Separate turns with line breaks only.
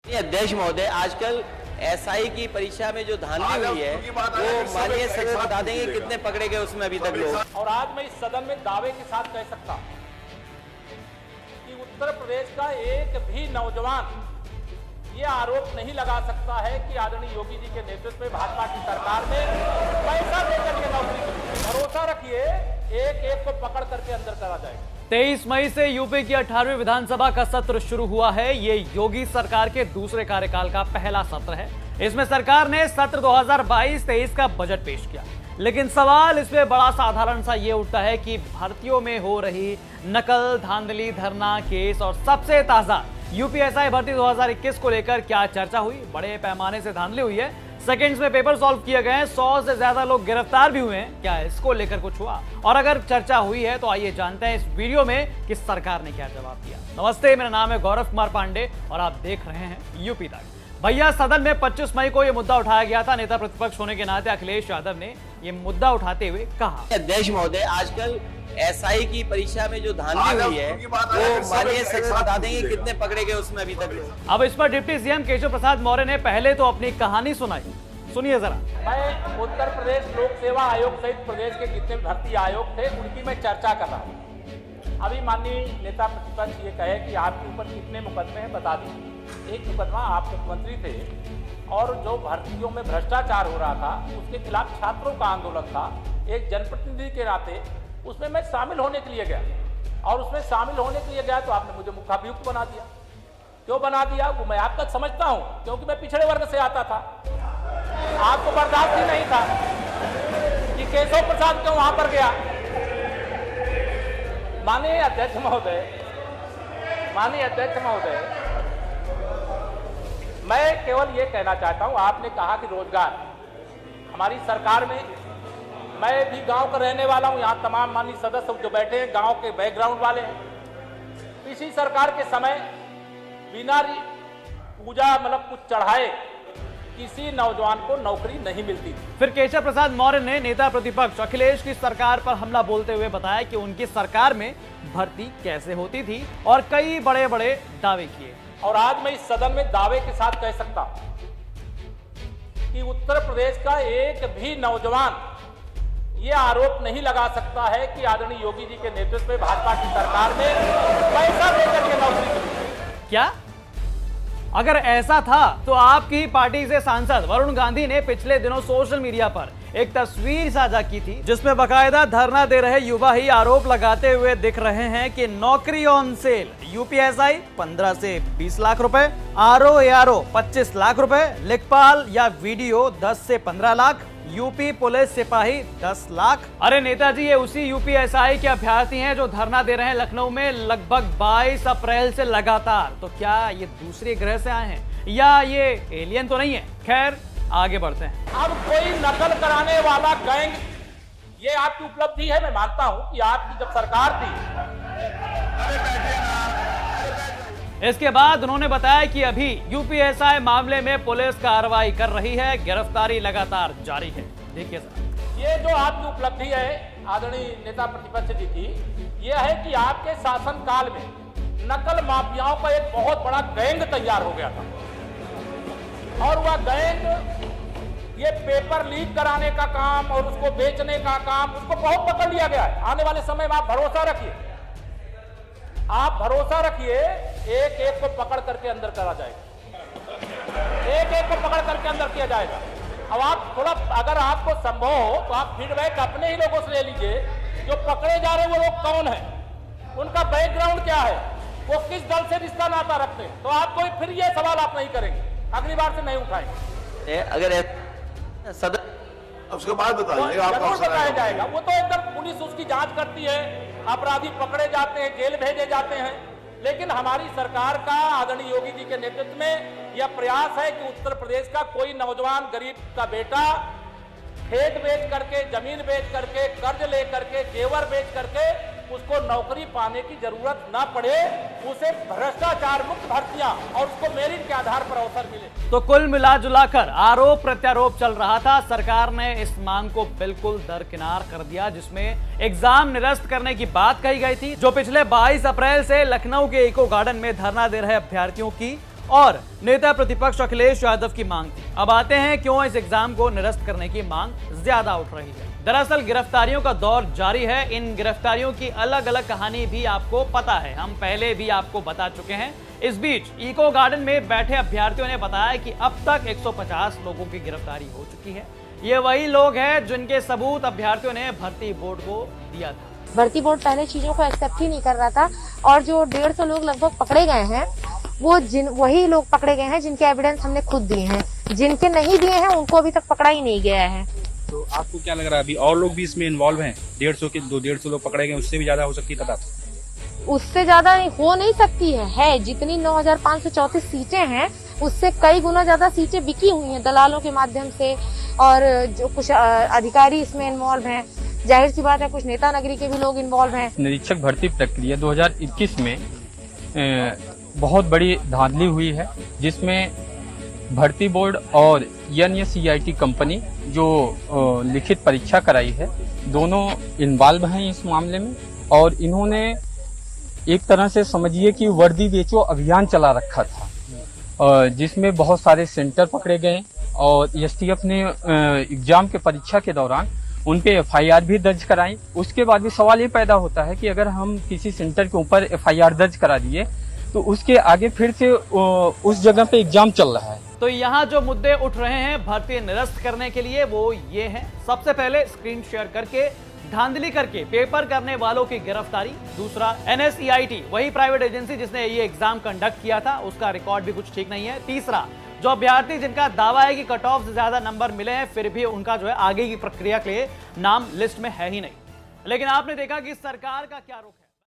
अध्यक्ष महोदय, आजकल एसआई की परीक्षा में जो धांधली हुई है वो माननीय सदस्य बता देंगे कितने पकड़े गए उसमें अभी तक लोग।
और आज मैं इस सदन में दावे के साथ कह सकता हूं कि उत्तर प्रदेश का एक भी नौजवान ये आरोप नहीं लगा सकता है कि आदरणीय योगी जी के नेतृत्व में भाजपा की सरकार ने पैसा देकर के नौकरी की। भरोसा रखिए, एक एक को पकड़ करके अंदर करा जाएगा।
23 मई से यूपी की 18वीं विधानसभा का सत्र शुरू हुआ है। ये योगी सरकार के दूसरे कार्यकाल का पहला सत्र है। इसमें सरकार ने सत्र 2022-23 का बजट पेश किया, लेकिन सवाल इसमें बड़ा साधारण सा ये उठता है कि भर्तियों में हो रही नकल, धांधली, धरना केस और सबसे ताजा यूपीएसआई भर्ती 2021 को लेकर क्या चर्चा हुई। बड़े पैमाने से धांधली हुई है, सेकंड्स में पेपर सॉल्व किए गए हैं, 100 से ज्यादा लोग गिरफ्तार भी हुए हैं। क्या इसको लेकर कुछ हुआ, और अगर चर्चा हुई है तो आइए जानते हैं इस वीडियो में कि सरकार ने क्या जवाब दिया। नमस्ते, मेरा नाम है गौरव कुमार पांडे और आप देख रहे हैं यूपी तक। भैया, सदन में 25 मई को यह मुद्दा उठाया गया था। नेता प्रतिपक्ष होने के नाते अखिलेश यादव ने यह मुद्दा उठाते हुए कहा,
अध्यक्ष महोदय, आजकल एसआई की परीक्षा में जो धांधली हुई है वो माननीय सदस्य बता देंगे कितने पकड़े गए उसमें अभी तक लोग।
अब इस पर डिप्टी सीएम केशव प्रसाद मौर्य ने पहले तो अपनी कहानी सुनाई, सुनिए जरा।
मैं उत्तर प्रदेश लोक सेवा आयोग सहित प्रदेश के जितने भर्ती आयोग थे उनकी मैं चर्चा कर रहा हूँ। अभी माननीय नेता प्रतिपक्ष ये कहे कि आपके ऊपर कितने मुकदमे हैं, बता दीजिए। एक मुकदमा आप मुख्यमंत्री थे और जो भर्तियों में भ्रष्टाचार हो रहा था उसके खिलाफ छात्रों का आंदोलन था। एक जनप्रतिनिधि के नाते उसमें मैं शामिल होने के लिए गया, और उसमें शामिल होने के लिए गया तो आपने मुझे मुखाभियुक्त बना दिया। क्यों बना दिया वो मैं आप तक समझता हूँ, क्योंकि मैं पिछड़े वर्ग से आता था। आपको बर्दाश्त ही नहीं था कि केशव प्रसाद क्यों वहां पर गया। माननीय अध्यक्ष महोदय, मैं केवल ये कहना चाहता हूं, आपने कहा कि रोजगार हमारी सरकार में, मैं भी गांव का रहने वाला हूं, यहां तमाम माननीय सदस्य जो बैठे हैं गांव के बैकग्राउंड वाले हैं। इसी सरकार के समय बिना पूजा मतलब कुछ चढ़ाए किसी नौजवान को नौकरी नहीं मिलती थी।
फिर केशव प्रसाद मौर्य ने नेता प्रतिपक्ष अखिलेश की सरकार पर हमला बोलते हुए बताया कि उनकी सरकार में भर्ती कैसे होती थी और कई बड़े बड़े दावे किए।
और आज मैं इस सदन में दावे के साथ कह सकता हूं कि उत्तर प्रदेश का एक भी नौजवान ये आरोप नहीं लगा सकता है कि आदरणीय योगी जी के नेतृत्व में भाजपा की सरकार ने पैसा देकर के नौकरी की।
क्या अगर ऐसा था तो आपकी पार्टी से सांसद वरुण गांधी ने पिछले दिनों सोशल मीडिया पर एक तस्वीर साझा की थी, जिसमें बकायदा धरना दे रहे युवा ही आरोप लगाते हुए दिख रहे हैं कि नौकरी ऑन सेल, यूपीएसआई 15 से 20 लाख रुपए, आरओ एआरओ 25 लाख रुपए, लेखपाल या वीडियो 10 से 15 लाख, यूपी पुलिस सिपाही 10 लाख। अरे नेताजी, ये उसी यूपीएसआई के अभ्यर्थी हैं जो धरना दे रहे हैं लखनऊ में लगभग 22 अप्रैल से लगातार। तो क्या ये दूसरे ग्रह से आए हैं या ये एलियन तो नहीं है? खैर, आगे बढ़ते हैं।
अब कोई नकल कराने वाला गैंग, ये आपकी उपलब्धि है, मैं मानता हूं कि आपकी जब सरकार थी।
इसके बाद उन्होंने बताया कि अभी यूपीएसआई मामले में पुलिस कार्रवाई कर रही है, गिरफ्तारी लगातार जारी है। देखिए सर,
ये जो आपकी उपलब्धि है आदरणीय नेता प्रतिपक्ष जी की, ये है कि आपके शासनकाल में नकल माफियाओं का एक बहुत बड़ा गैंग तैयार हो गया था, और वह गैंग ये पेपर लीक कराने का काम और उसको बेचने का काम, उसको बहुत पकड़ लिया गया है। आने वाले समय में आप भरोसा रखिए, एक एक को पकड़ करके अंदर करा जाएगा, एक एक को पकड़ करके अंदर किया जाएगा। अब आप थोड़ा, अगर आपको संभव हो तो आप फीडबैक अपने ही लोगों से ले लीजिए, जो पकड़े जा रहे हैं वो लोग कौन है, उनका बैकग्राउंड क्या है, वो किस दल से रिश्ता नाता रखते हैं। तो आपको फिर ये सवाल आप नहीं करेंगे, अगली बार से नहीं उठाएंगे।
अगर सदन
उसके बाद बताइए,
जरूर बताया जाएगा। वो तो एकदम पुलिस उसकी जांच करती है, अपराधी पकड़े जाते हैं, जेल भेजे जाते हैं। लेकिन हमारी सरकार का आदरणीय योगी जी के नेतृत्व में यह प्रयास है कि उत्तर प्रदेश का कोई नौजवान, गरीब का बेटा खेत बेच करके, जमीन बेच करके, कर्ज ले करके, जेवर बेच करके उसको नौकरी पाने की जरूरत ना पड़े, उसे भ्रष्टाचार मुक्त भर्तियां और उसको मेरिट के आधार पर अवसर मिले।
तो कुल मिला जुलाकर आरोप प्रत्यारोप चल रहा था। सरकार ने इस मांग को बिल्कुल दरकिनार कर दिया, जिसमें एग्जाम निरस्त करने की बात कही गई थी, जो पिछले 22 अप्रैल से लखनऊ के इको गार्डन में धरना दे रहे अभ्यर्थियों की और नेता प्रतिपक्ष अखिलेश यादव की मांग थी। अब आते हैं क्यों इस एग्जाम को निरस्त करने की मांग ज्यादा उठ रही है। दरअसल गिरफ्तारियों का दौर जारी है। इन गिरफ्तारियों की अलग अलग कहानी भी आपको पता है, हम पहले भी आपको बता चुके हैं। इस बीच इको गार्डन में बैठे अभ्यर्थियों ने बताया कि अब तक 150 लोगों की गिरफ्तारी हो चुकी है। ये वही लोग हैं जिनके सबूत अभ्यर्थियों ने भर्ती बोर्ड को दिया था।
भर्ती बोर्ड पहले चीजों को एक्सेप्ट ही नहीं कर रहा था और जो 150 लोग लगभग पकड़े गए हैं वो वही लोग पकड़े गए हैं जिनके एविडेंस हमने खुद दिए हैं। जिनके नहीं दिए हैं उनको अभी तक पकड़ा ही नहीं गया है।
तो आपको क्या लग रहा है अभी और लोग भी इसमें इन्वॉल्व हैं? 150 लोग पकड़े गए, उससे भी ज्यादा हो सकती है?
उससे ज्यादा हो नहीं सकती है जितनी 9,534 सीटें हैं उससे कई गुना ज्यादा सीटें बिकी हुई हैं दलालों के माध्यम से और जो कुछ अधिकारी इसमें इन्वॉल्व हैं। जाहिर सी बात है कुछ नेता नगरी के भी लोग इन्वॉल्व हैं।
निरीक्षक भर्ती प्रक्रिया 2021 में बहुत बड़ी धांधली हुई है, जिसमें भर्ती बोर्ड और NSEIT कंपनी जो लिखित परीक्षा कराई है, दोनों इन्वॉल्व हैं इस मामले में। और इन्होंने एक तरह से समझिए कि वर्दी बेचो अभियान चला रखा था, जिसमें बहुत सारे सेंटर पकड़े गए और STF ने एग्जाम के परीक्षा के दौरान उन पे FIR भी दर्ज कराई। उसके बाद भी सवाल ये पैदा होता है कि अगर हम किसी सेंटर के ऊपर FIR दर्ज करा दिए तो उसके आगे फिर से उस जगह पे एग्जाम चल रहा है।
तो यहाँ जो मुद्दे उठ रहे हैं भर्ती निरस्त करने के लिए वो ये हैं। सबसे पहले स्क्रीन शेयर करके धांधली करके पेपर करने वालों की गिरफ्तारी। दूसरा, NSEIT वही प्राइवेट एजेंसी जिसने ये एग्जाम कंडक्ट किया था, उसका रिकॉर्ड भी कुछ ठीक नहीं है। तीसरा, जो अभ्यर्थी जिनका दावा है कि कट ऑफ से ज्यादा नंबर मिले हैं फिर भी उनका जो है आगे की प्रक्रिया के लिए नाम लिस्ट में है ही नहीं। लेकिन आपने देखा कि सरकार का क्या रुख है।